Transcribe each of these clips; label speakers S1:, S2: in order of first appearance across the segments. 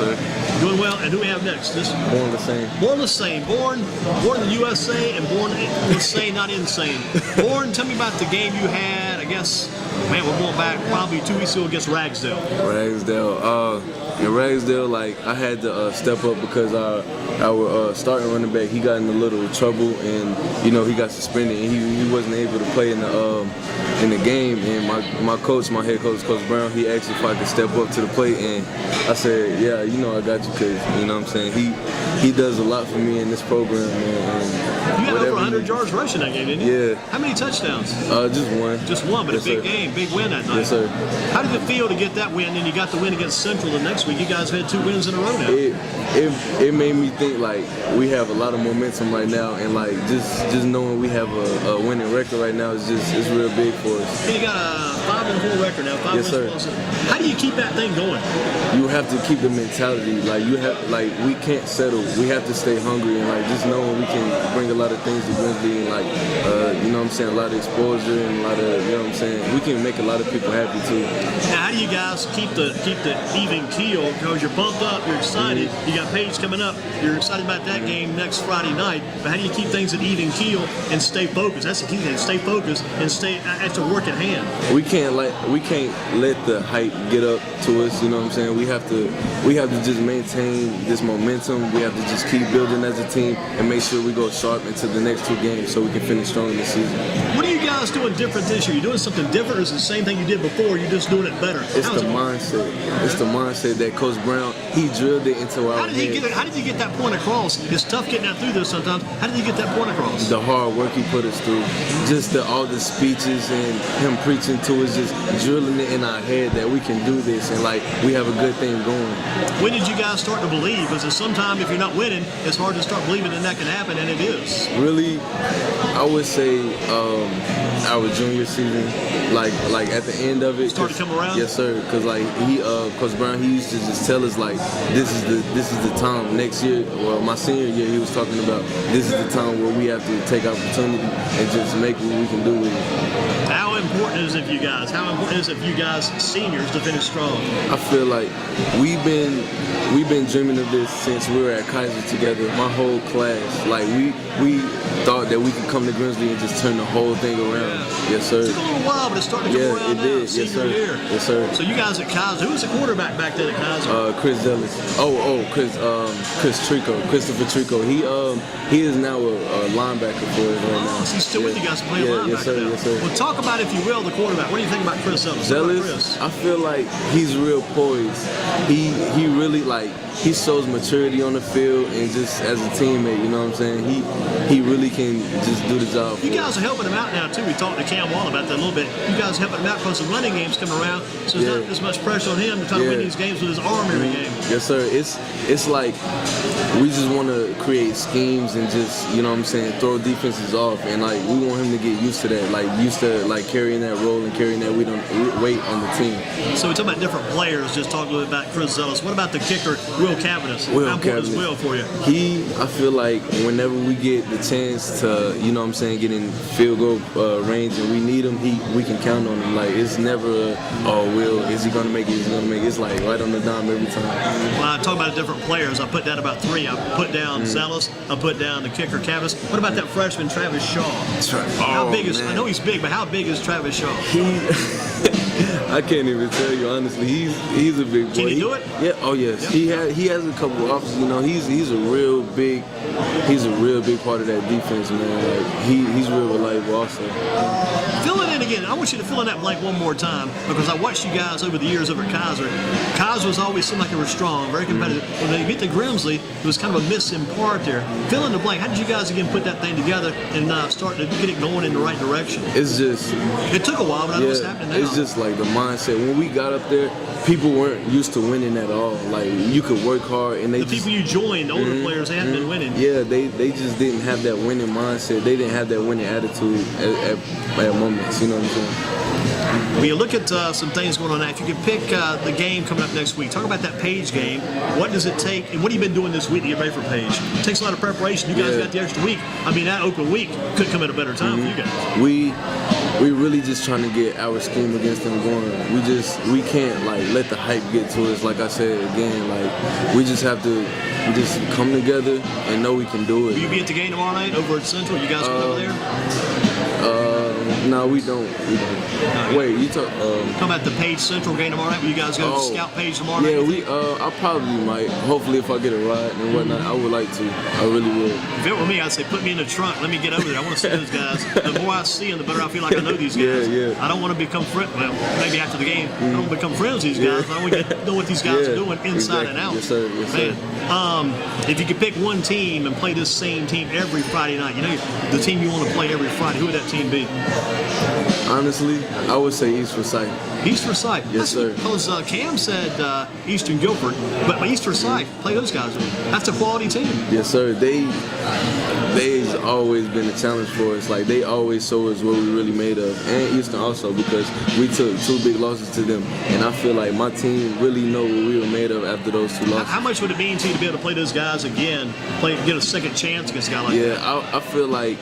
S1: sir.
S2: Doing well. And who we have next?
S1: Born Lesane.
S2: Born Lesane. Born in the USA and born Lesane, not insane. Born, tell me about the game you had. I guess, man, we're going back probably 2 weeks ago against Ragsdale.
S1: In Ragsdale, like, I had to step up because our starting running back, he got in a little trouble, and, you know, he got suspended, and he wasn't able to play in the game. And my head coach, Coach Brown, he asked if I could step up to the plate, and I said, yeah, you know, I got you, because, you know what I'm saying, he does a lot for me in this program, man.
S2: And you had over 100 yards rushing that game, didn't you?
S1: Yeah.
S2: How many touchdowns?
S1: Just one.
S2: Just one, but yes, a big game, big win that night.
S1: Yes, sir.
S2: How did it feel to get that win, and you got the win against Central the next week? You guys have had 2 wins in a row now.
S1: It made me think, like, we have a lot of momentum right now, and, like, just knowing we have a winning record right now is it's real big for us.
S2: And you got a 5-4 record now. 5
S1: yes, sir.
S2: How do you keep that thing going?
S1: You have to keep the mentality. We can't settle. We have to stay hungry, and, like, just knowing we can bring a lot of things to Grimsley, and, like, you know what I'm saying, a lot of exposure and a lot of, you know what I'm saying, we can make a lot of people happy too.
S2: Now, how do you guys keep the even keel? Because you're pumped up, you're excited. You got Page coming up. You're excited about that game next Friday night. But how do you keep things at even keel and stay focused? That's the key thing. Stay focused and stay at the work at hand.
S1: We can't let the hype get up to us. You know what I'm saying? We have to just maintain this momentum. We have to just keep building as a team and make sure we go sharp into the next 2 games so we can finish strong in the season.
S2: What are you guys doing different this year? You doing something different, or is it the same thing you did before? You're just doing it better.
S1: It's the mindset. It's the mindset that Coach Brown, he drilled it into our head.
S2: How did you get that point across? It's tough getting that through this sometimes. How did you get that point across?
S1: The hard work he put us through. Just all the speeches and him preaching to us, just drilling it in our head that we can do this, and, like, we have a good thing going.
S2: When did you guys start to believe? Because sometimes if you're not winning, it's hard to start believing that can happen, and it is.
S1: Really, I would say our junior season, like at the end of it,
S2: started to come around.
S1: Yes, sir. Because, like, Coach Brown, he used to just tell us, like, this is the time. Next year, well, my senior year, he was talking about this is the time where we have to take opportunity and just make what we can do with it.
S2: How important is it for you guys? How important is it for you guys, seniors, to finish strong?
S1: I feel like we've been dreaming of this since we were at Kaiser together. My whole class, like, we thought that we could come to Grimsley and just turn the whole thing around. Yeah. Yes, sir.
S2: It took a little while, but it's starting to come around
S1: it
S2: now.
S1: did. Yes, sir.
S2: Year.
S1: Yes, sir.
S2: So you guys at Kaiser, who was the quarterback back then at Kaiser?
S1: Chris Zellis. Chris Trico, Christopher Trico. He is now a linebacker for us right now.
S2: So he's still with you guys playing linebacker
S1: yes, sir,
S2: now.
S1: Yes, sir.
S2: Well, talk about, if you will, the quarterback. What do you think about Chris Zellis?
S1: Zellis, I feel like he's real poised. He really, like, he shows maturity on the field, and just as a teammate, you know what I'm saying? He really can just do the job.
S2: You guys are helping him out now too. We talked to Cam Wall about that a little bit. You guys are helping him out because the running game's coming around, so there's not as much pressure on him to try to win these games with his arm every game.
S1: Yes, sir. It's like we just want to create schemes and just, you know what I'm saying, throw defenses off, and, like, we want him to get used to that, like carrying that role and carrying that weight on the team.
S2: So we talk about different players. Just talk a little bit about Chris Zellis. What about the kicker, Will Cavanis? How important is Will for you?
S1: I feel like whenever we get the chance to, you know what I'm saying, get in field goal range and we need him, we can count on him. Like, it's never, Will, is he going to make it? Is he going to make it? It's like right on the dime every time.
S2: When I talk about different players, I put down about 3. I put down Zellis. I put down the kicker, Cavanis. What about that freshman, Travis Shaw? How big is? I know he's big, but how big is Travis Shaw?
S1: I can't even tell you honestly. He's a big boy.
S2: Can he do it?
S1: Yeah. Oh yes. Yeah. He has a couple of offers. You know, he's a real big part of that defense, man. Like, he's real reliable also.
S2: Fill it in again. I want you to fill in that blank one more time, because I watched you guys over the years over at Kaiser. Kaiser was always seemed like they were strong, very competitive. When they get to Grimsley, it was kind of a missing part there. Fill in the blank. How did you guys again put that thing together and start to get it going in the right direction?
S1: It's just,
S2: it took a while, but I know what's happening now.
S1: It's just like the mindset. When we got up there, people weren't used to winning at all. Like, you could work hard, and the
S2: people you joined, the older players, they hadn't been winning.
S1: Yeah, they just didn't have that winning mindset. They didn't have that winning attitude at moments. You know know what I'm saying?
S2: Well, you look at some things going on now. If you could pick the game coming up next week, talk about that Page game. What does it take, and what have you been doing this week to get ready for Page? It takes a lot of preparation. You guys got the extra week. I mean, that open week could come at a better time for you guys.
S1: We really just trying to get our scheme against them going. We can't like let the hype get to us. Like I said again, like we just have to just come together and know we can do it.
S2: Will you be at the game tomorrow night over at Central? You guys going over there?
S1: No, we don't. Wait, you talk?
S2: Come at the Page Central game tomorrow night. Will you guys go scout Page tomorrow night?
S1: Yeah, I probably might. Hopefully, if I get a ride and whatnot, I would like to. I really would.
S2: If it were me, I'd say put me in the trunk. Let me get over there. I want to see those guys. The more I see them, the better I feel like I know these guys. I don't want to become friends. Well, maybe after the game, I don't want to become friends with these guys. I want to know what these guys are doing inside and out.
S1: Yes, sir. Yes, sir.
S2: Man, if you could pick one team and play this same team every Friday night, you know the team you want to play every Friday, who would that team be?
S1: Honestly, I would say East Forsyth.
S2: East Forsyth?
S1: Yes, sir.
S2: Because Cam said Eastern Guilford, but East Forsyth, play those guys. That's a quality team.
S1: Yes, sir. They've always been a challenge for us. Like, they always show us what we really made of. And Eastern also, because we took 2 big losses to them. And I feel like my team really know what we were made of after those 2 losses.
S2: How much would it mean to you to be able to play those guys again, get a second chance against a guy like that?
S1: Yeah, I feel like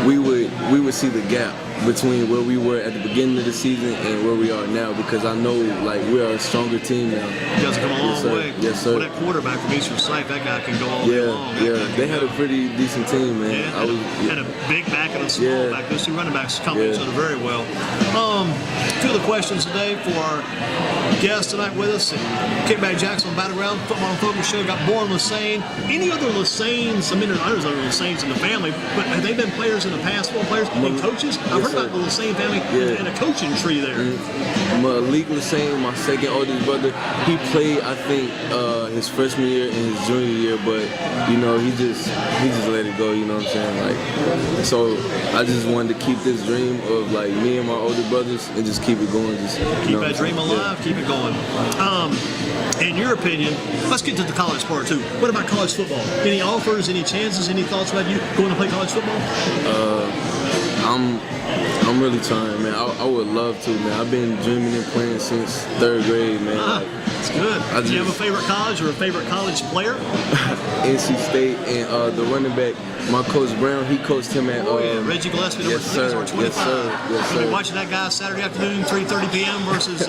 S1: we would see the gap between where we were at the beginning of the season and where we are now, because I know like we are a stronger team now.
S2: You guys have come a long way.
S1: Yes, sir.
S2: Well, that quarterback from East Forsyth, that guy can go all day long.
S1: They had a pretty decent team, man.
S2: Had a big back and a small back. Those 2 running backs complement each other very well. A few of the questions today for our guest tonight with us. Kickback Jack's on Battleground Football and Focus Show. Got Born Lesane. Any other Lesanes? I mean, there's other Lesanes in the family, but have they been players in the past? Football players and coaches? I've heard about the Lesane family and a coaching tree there.
S1: Malik Lesane, my second oldest brother, he played I think his freshman year and his junior year, but you know he just let it go. You know what I'm saying? Like, so I just wanted to keep this dream of like me and my older brothers and just keep it going. Just
S2: keep that dream alive. Keep it going. In your opinion, let's get to the college part too. What about college football? Any offers? Any chances? Any thoughts about you going to play college football?
S1: I'm really trying, man. I would love to, man. I've been dreaming and playing since 3rd grade, man.
S2: That's good. Do you have a favorite college or a favorite college player?
S1: NC State and the running back, my coach Brown, he coached him at
S2: Reggie Gillespie, number 25.
S1: Yes, sir.
S2: I'll be watching that guy Saturday afternoon, 3:30 p.m. versus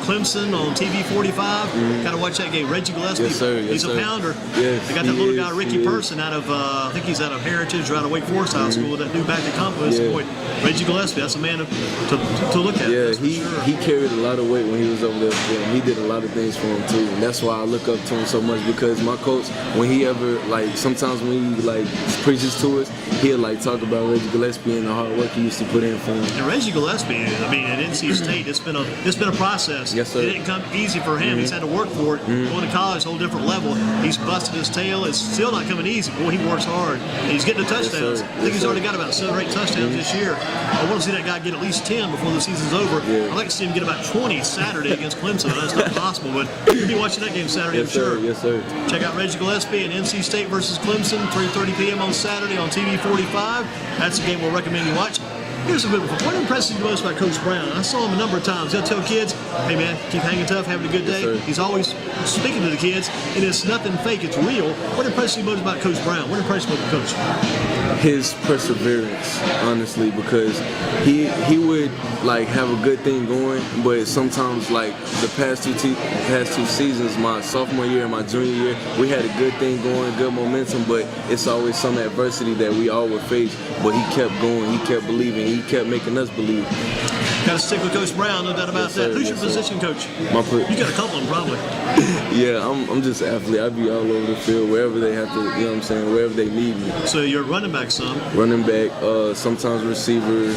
S2: Clemson on TV 45. Got to watch that game. Reggie Gillespie,
S1: yes, sir.
S2: He's a pounder.
S1: Yes,
S2: they got that little guy, Ricky Person, out of I think he's out of Heritage or out of Wake Forest High School. That new back to Compass. Boy, Reggie Gillespie, that's a man to look at.
S1: Yeah, he carried a lot of weight when he was over there for him. He did a lot of things for him too, and that's why I look up to him so much, because my coach, when he ever like sometimes when he like preaches to us, he'll like talk about Reggie Gillespie and the hard work he used to put in for him.
S2: And Reggie Gillespie, I mean, at NC State, it's been a process.
S1: Yes, sir.
S2: It didn't come easy for him. He's had to work for it. Going to college, a whole different level. He's busted his tail. It's still not coming easy. Boy, he works hard. And he's getting the touchdowns.
S1: Yes,
S2: I think he's already got about 7 or 8 touchdowns this year. I want to see that guy get at least 10 before the season's over. I'd like to see him get about 20 Saturday against Clemson. That's not possible, but you'll be watching that game Saturday, I'm sure.
S1: Yes, sir.
S2: Check out Reggie Gillespie and NC State versus Clemson, 3:30 p.m. on Saturday on TV 45. That's a game we'll recommend you watch. Here's a good one. What impresses you most about Coach Brown? I saw him a number of times. He'll tell kids, hey man, keep hanging tough, having a good day.
S1: Yes,
S2: he's always speaking to the kids, and it's nothing fake, it's real. What impresses you most about Coach Brown? What impresses you about the coach?
S1: His perseverance, honestly, because he would like have a good thing going, but sometimes like the past two seasons, my sophomore year and my junior year, we had a good thing going, good momentum, but it's always some adversity that we all would face. But he kept going, he kept believing, he kept making us believe.
S2: Got to stick with Coach Brown, no doubt about that. Who's your position coach? You got a couple of them, probably.
S1: Yeah, I'm just an athlete. I be all over the field, wherever they have to, you know what I'm saying, wherever they need me.
S2: So you're a running back, son?
S1: Running back, sometimes receiver,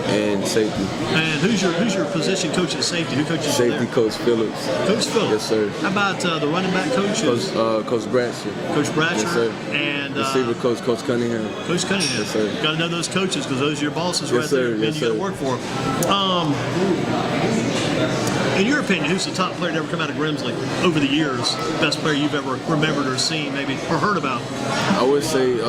S1: and safety.
S2: And who's your position coach at safety? Who coaches
S1: safety
S2: you there?
S1: Coach Phillips.
S2: Coach Phillips?
S1: Yes, sir.
S2: How about the running back coach?
S1: Coach Bratcher.
S2: Coach Bratcher?
S1: Yes, sir.
S2: And
S1: receiver coach, Coach Cunningham.
S2: Coach Cunningham.
S1: Yes, sir.
S2: Got to know those coaches because those are your bosses right there.
S1: Yes,
S2: and you got to work for them. In your opinion, who's the top player to ever come out of Grimsley over the years? Best player you've ever remembered or seen, maybe, or heard about?
S1: I would say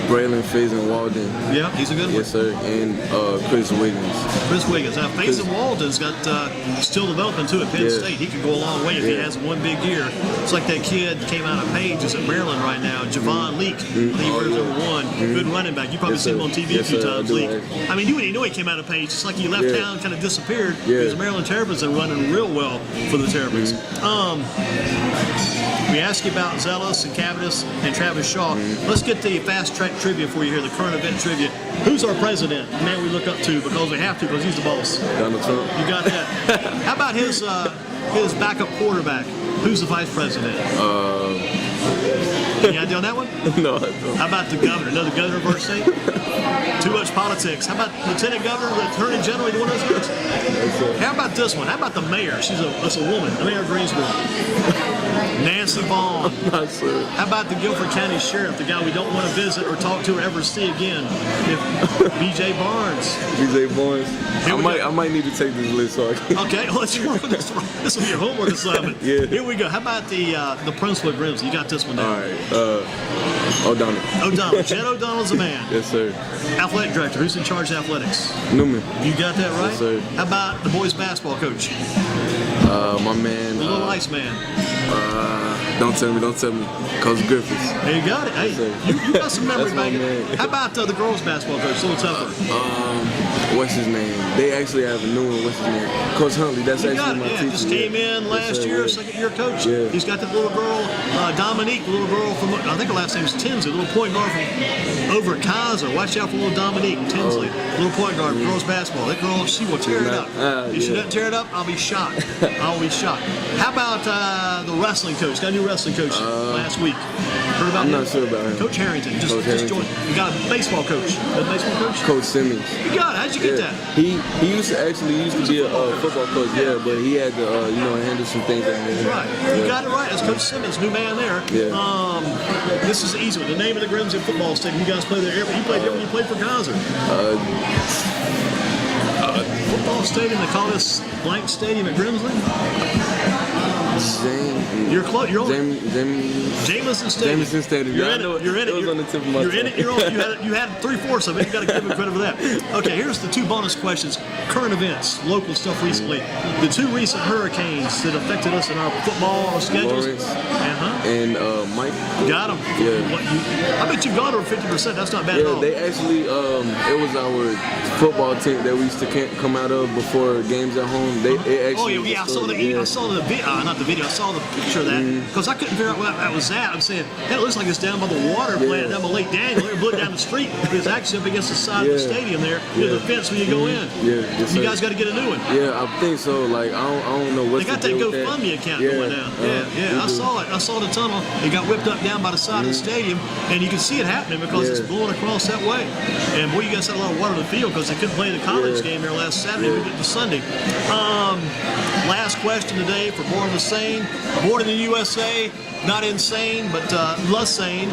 S1: Braylon Faison Walden.
S2: Yeah, he's a good one.
S1: Yes, sir. And Chris Wiggins.
S2: Chris Wiggins. Now, Faison Walden's got still developing too at Penn State. He could go a long way if he has one big year. It's like that kid came out of Page is at Maryland right now, Javon Leak. He wears over one. Good running back. You probably seen him on TV a few times, Leak. I mean, you know he came out of Page. It's like he left town, kind of disappeared. Because the Maryland Terrapins are running real well for the Terrapins. We asked you about Zealous and Cavanis and Travis Shaw. Let's get the fast track trivia for you here, the current event trivia. Who's our president? The man we look up to because we have to, because he's the boss.
S1: Donald Trump.
S2: You got that. How about his backup quarterback? Who's the vice president? Any idea on that one?
S1: No, I don't.
S2: How about the governor? Know the governor of our state? Too much politics. How about lieutenant governor, the attorney general? You want those guys? How about this one? How about the mayor? That's a woman. The mayor of Greensboro. Nancy Vaughn.
S1: I'm not sure.
S2: How about the Guilford County Sheriff, the guy we don't want to visit or talk to or ever see again? B.J. Barnes.
S1: B.J. Barnes. I might need to take this list so I can.
S2: Okay, let's work on this. This will be your homework assignment. Here we go. How about the principal of Grimsley? You got this one down.
S1: All right. O'Donnell.
S2: Jed O'Donnell's a man.
S1: Yes, sir.
S2: Athletic director. Who's in charge of athletics?
S1: Newman.
S2: You got that right?
S1: Yes, sir.
S2: How about the boys basketball coach?
S1: My man.
S2: The little ice man.
S1: Don't tell me. Coach Griffiths.
S2: Hey, you got it. Hey, you got some memory back. How about the girls basketball coach? A little tougher.
S1: What's his name? They actually have a new one. What's his name? Coach Huntley. That's actually my teacher.
S2: Just came in last year, second-year coach. He's got that little girl, Dominique, the little girl from, I think her last name's Tinsley, the little point guard from over at Kaiser. Watch out for little Dominique Tinsley, little point guard, girls basketball. That girl, she will tear it up. If she doesn't tear it up, I'll be shocked. I'll be shocked. How about the wrestling coach? Got a new wrestling coach last week. Heard about him?
S1: I'm not sure about him.
S2: Coach Harrington. Just joined. You got a baseball coach. A baseball coach?
S1: Coach Simmons.
S2: You got it. How'd you get that?
S1: He used to be a football coach, but he had to handle some things at home.
S2: Right. You got it right. That's Coach Simmons, new man there. This is the easy one. The name of the Grimsley football stadium. You guys play there. You played there when you played for Kaiser. Football stadium. They call this blank stadium at Grimsley. You're close. You're on Jameson Stadium.
S1: Jameson Stadium.
S2: You're in it. You're in it.
S1: It was on the tip of my tongue.
S2: You're in it. You're on. You had 3/4 of it. You got to give him credit for that. Okay, here's the two bonus questions. Current events, local stuff recently. The two recent hurricanes that affected us in our football schedules.
S1: Lawrence and Mike.
S2: Got them.
S1: Yeah.
S2: I bet you've gone over 50%. That's not bad at all.
S1: They actually, it was our football team that we used to come out of before games at home.
S2: I saw the video. Not the video. I saw the picture of that because I couldn't figure out what that was at. I'm saying, it looks like it's down by the water plant, down by Lake Daniel. They blew it down the street. It's actually up against the side of the stadium there, near the fence when you go in. You guys got to get a new one.
S1: Yeah, I think so. Like, I don't know what.
S2: They got that GoFundMe account going down. I saw it. I saw the tunnel. It got whipped up down by the side of the stadium, and you can see it happening because it's blowing across that way. And boy, you guys had a lot of water in the field because they couldn't play the college game there last Saturday. We did the Sunday. Last question today for Born Lesane. Born in the USA, not insane, but Lesane.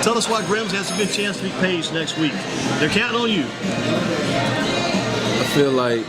S2: Tell us why Grimsley has a good chance to beat Page next week. They're counting on you.
S1: I feel like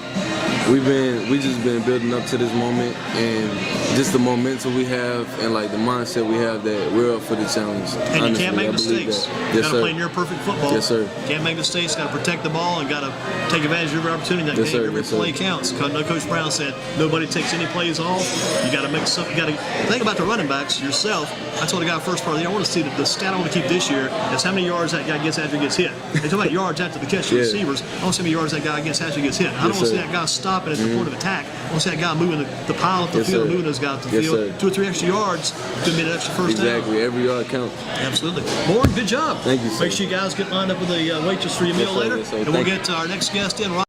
S1: we just been building up to this moment, and just the momentum we have and like the mindset we have that we're up for the challenge.
S2: And you can't make mistakes. You got to play near perfect football.
S1: Yes, sir.
S2: Can't make mistakes. Got to protect the ball and got to take advantage of every opportunity in that game. Every play counts. Coach Brown said nobody takes any plays off. You got to make something. You got to think about the running backs yourself. I told the guy first part of the year, I want to see the stat I want to keep this year is how many yards that guy gets after he gets hit. They talk about yards after the catch of receivers. I want to see how many yards that guy gets after he gets hit. I don't want to see that guy stopping at the point of attack. I want to see that guy moving the pile up the field, moving those guys up the field. 2 or 3 extra yards could be an extra first down.
S1: Exactly. Every yard counts.
S2: Absolutely. Born, good job.
S1: Thank you, sir.
S2: Make sure you guys get lined up with a waitress for your meal later. And we'll get our next guest in.